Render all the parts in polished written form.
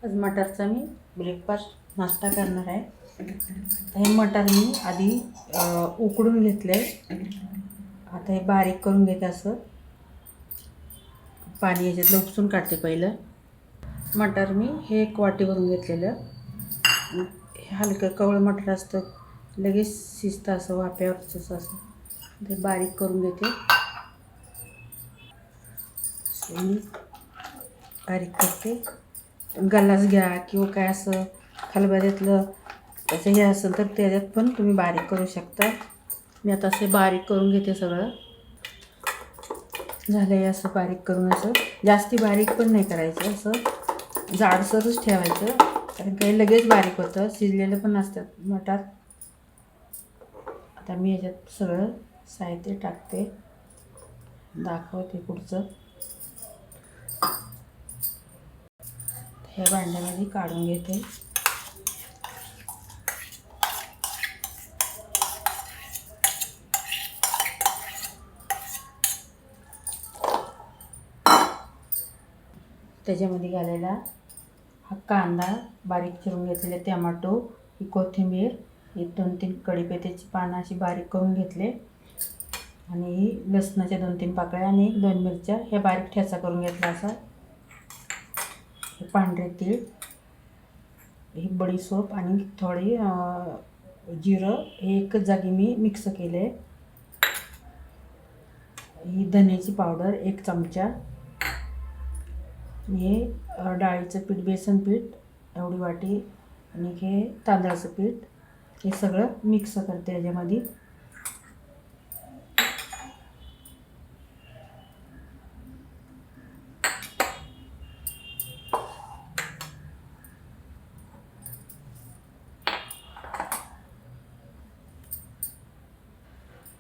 आज मटारचा मी ब्रेकफास्ट नाश्ता करणार आहे. हे मटार मी आधी उकडून घेतले. आता हे बारीक करून घेते. असं पाणी याच्यातलं उपसून काढते. पहिलं मटार मी हे एक वाटी भरून घेतलेलं. हे हलकं कवळं मटार असतं, लगेच शिजतं असं वाफ्यावरच. असं ते बारीक करून घेते. मी बारीक करते. गलास घ्या किंवा काय असं खलबत्त्यातलं त्याचं हे असेल तर त्याच्यात पण तुम्ही बारीक करू शकता. मी आता असे बारीक करून घेते. सगळं झालं आहे असं बारीक करून. असं जास्ती बारीक पण नाही करायचं, असं जाडसरच ठेवायचं, कारण काही लगेच बारीक होतं. शिजलेलं पण असतात मटार. आता मी याच्यात सगळं साहित्य टाकते, दाखवते पुढचं. ह्या भांड्यामध्ये काढून घेते. त्याच्यामध्ये घालायला हा कांदा, बारीक चिरून घेतलेले टोमॅटो, ही कोथिंबीर, ही 2-3 कढीपत्त्याची पानं अशी बारीक करून घेतले, आणि ही लसणाच्या 2-3 पाकळ्या आणि 1-2 मिरच्या ह्या बारीक ठेचा करून घेतला. असा हे पांढरे तीळ, ही बडीशोप आणि थोडी जिरं हे एकच जागी मी मिक्स केले. ही धन्याची पावडर 1 चमचा. हे डाळीचं पीठ, बेसन पीठ एवढी वाटी, आणि हे तांदळाचं पीठ. हे सगळं मिक्स करते याच्यामध्ये.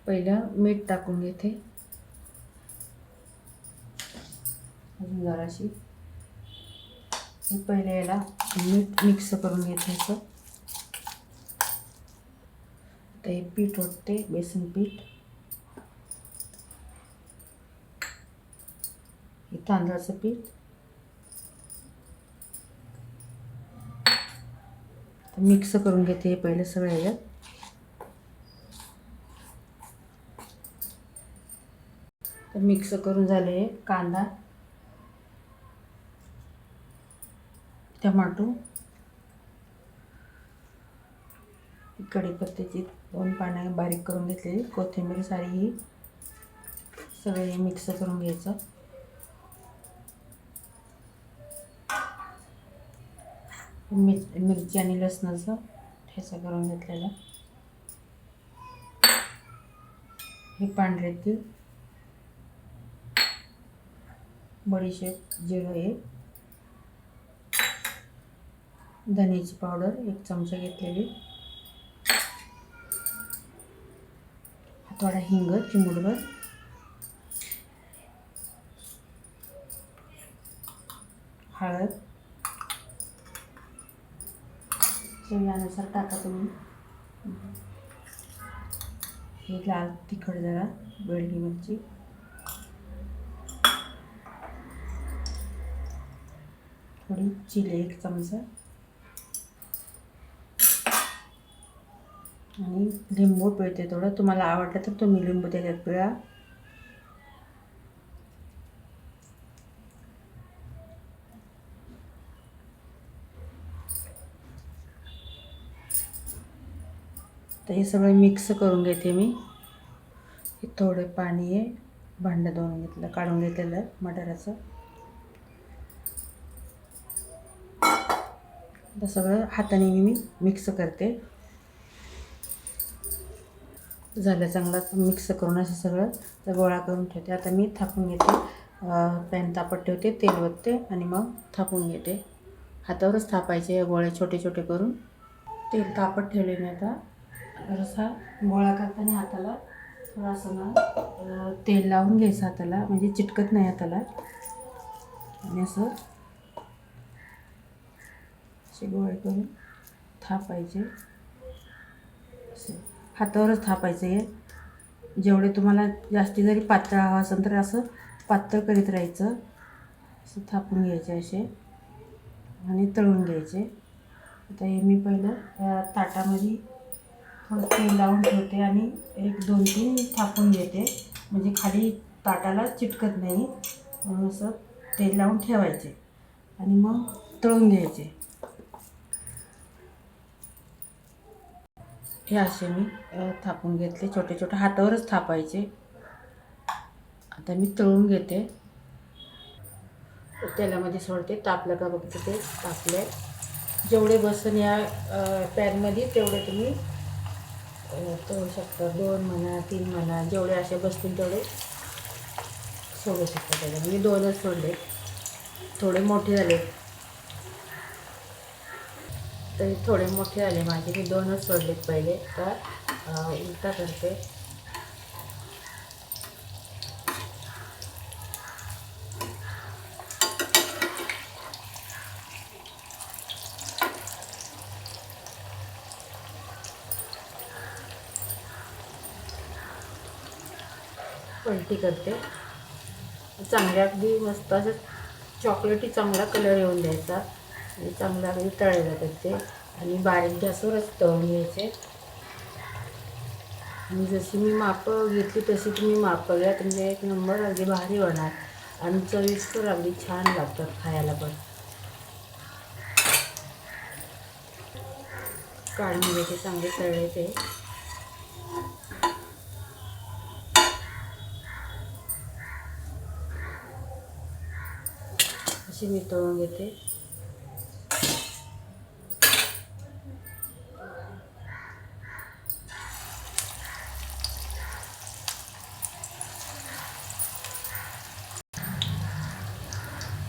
पहिलं मीठ टाकून घेते, अजून जराशी. हे पहिले याला मीठ मिक्स करून घेते असं. तर हे पीठ ओतते, बेसन पीठ. हे तांदळाचं पीठ. मिक्स करून घेते हे पहिले सगळं याच्यात. तर मिक्स करून झाले. कांदा, टमाटो, कढीपत्त्याची 2 पानं बारीक करून घेतलेली, कोथिंबीर सारी, ही सगळे मिक्स करून घ्यायचं. मिरची आणि लसणाचं ठेचा करून घेतलेला. हे पांढरे तीळ, बडीशेप, जिरं, हे धन्याची पावडर 1 चमचा घेतलेली, थोडा हिंग चिमूटभर, हळद चवीनुसार टाका तुम्ही. हे लाल तिखट जरा, बेडगी मिरची, थोडी चिली 1 चमचा, आणि लिंबू पिळते थोडं. तुम्हाला आवडलं तर तुम्ही लिंबू त्याच्यात पिळा. तर हे सगळं मिक्स करून घेते मी. हे थोडं पाणी आहे, भांडं धुवून घेतलं, काढून घेतलेलं मटाराचं. आता सगळं हाताने मी मिक्स करते. झालं चांगलं मिक्स करून असं सगळं गोळा करून ठेवते. आता मी थापून घेते. पॅन तापत ठेवते, तेल ओतते आणि मग थापून घेते. हातावरच थापायचे या गोळे छोटे छोटे करून. तेल तापत ठेवले मी. आता जरासा गोळा करताना हाताला थोडासा ना तेल लावून घ्यायचं हाताला, म्हणजे चिटकत नाही हाताला. आणि असं असे गोळे करून थापायचे. असे हातावरच थापायचं. हे जेवढे तुम्हाला जास्ती जरी पातळ हवं असेल तर असं पातळ करीत राहायचं. असं थापून घ्यायचे असे. आणि तळून घ्यायचे. आता हे मी पहिलं या ताटामध्ये थोडं तेल लावून ठेवते आणि एक 2-3 थापून घेते, म्हणजे खाली ताटाला चिटकत नाही. म्हणून असं तेल लावून ठेवायचे आणि मग तळून घ्यायचे. हे असे मी थापून घेतले, छोटे छोटे हातावरच थापायचे. आता मी तळून घेते. तेलामध्ये सोडते. तापलं का बघते, ते तापले. जेवढे बसन या पॅनमध्ये तेवढे तुम्ही तळू शकता. 2 म्हणा, 3 म्हणा, जेवढे असे बसतील तेवढे सोडू शकता त्याला. मी 2च सोडले, थोडे मोठे झाले तरी थोडे मोठे झाले माझे. मी 2च सोडलेत पहिले. आता उलटा करते. पलटी करते. चांगल्या अगदी मस्त असं चॉकलेटी चांगला कलर येऊन द्यायचा आणि चांगला अगदी तळले जातात ते. आणि बारीक गॅसवरच तळून घ्यायचे. आणि जशी मी मापं घेतली तशी तुम्ही मापं घ्या. म्हणजे एक नंबर अगदी भारी होणार आणि चविष्ट अगदी छान लागतात खायला पण. काढून घ्यायचे चांगले तळले ते. अशी मी तळून घेते.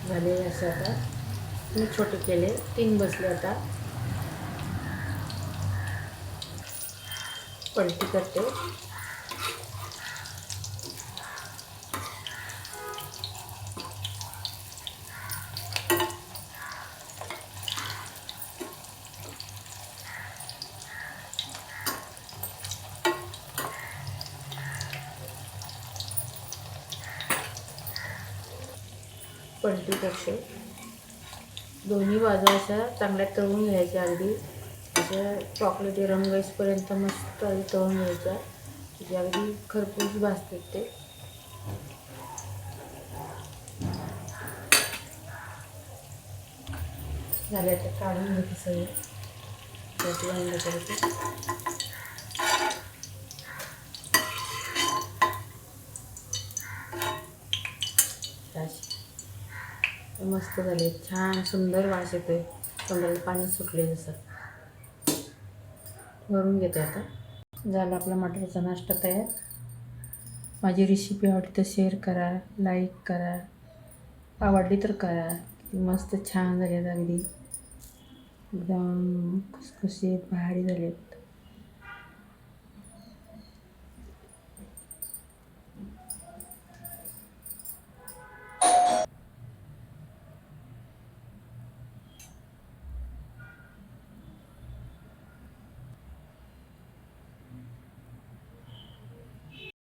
झाले असे. आता मी छोटे केले, 3 बसले. आता पलटी करते. पलटी करते. दोन्ही बाजू अशा चांगल्या तळून घ्यायच्या. अगदी अशा चॉकलेटी रंग येईपर्यंत मस्त अगदी तळून घ्यायच्या. म्हणजे अगदी खरपूस भाजतात ते. झाले. आता काढून घेते सगळे. बंद करते. मस्त झाले, छान सुंदर वास येतोय. तोंडाला पाणी सुटले जसं. भरून घेते आता. झाला आपला मटारचा नाश्ता तयार. माझी रेसिपी आवडली तर शेअर करा, लाईक करा. आवडली तर करा. किती मस्त छान झाले अगदी. एकदम खुसखुशीत भारी झालेत.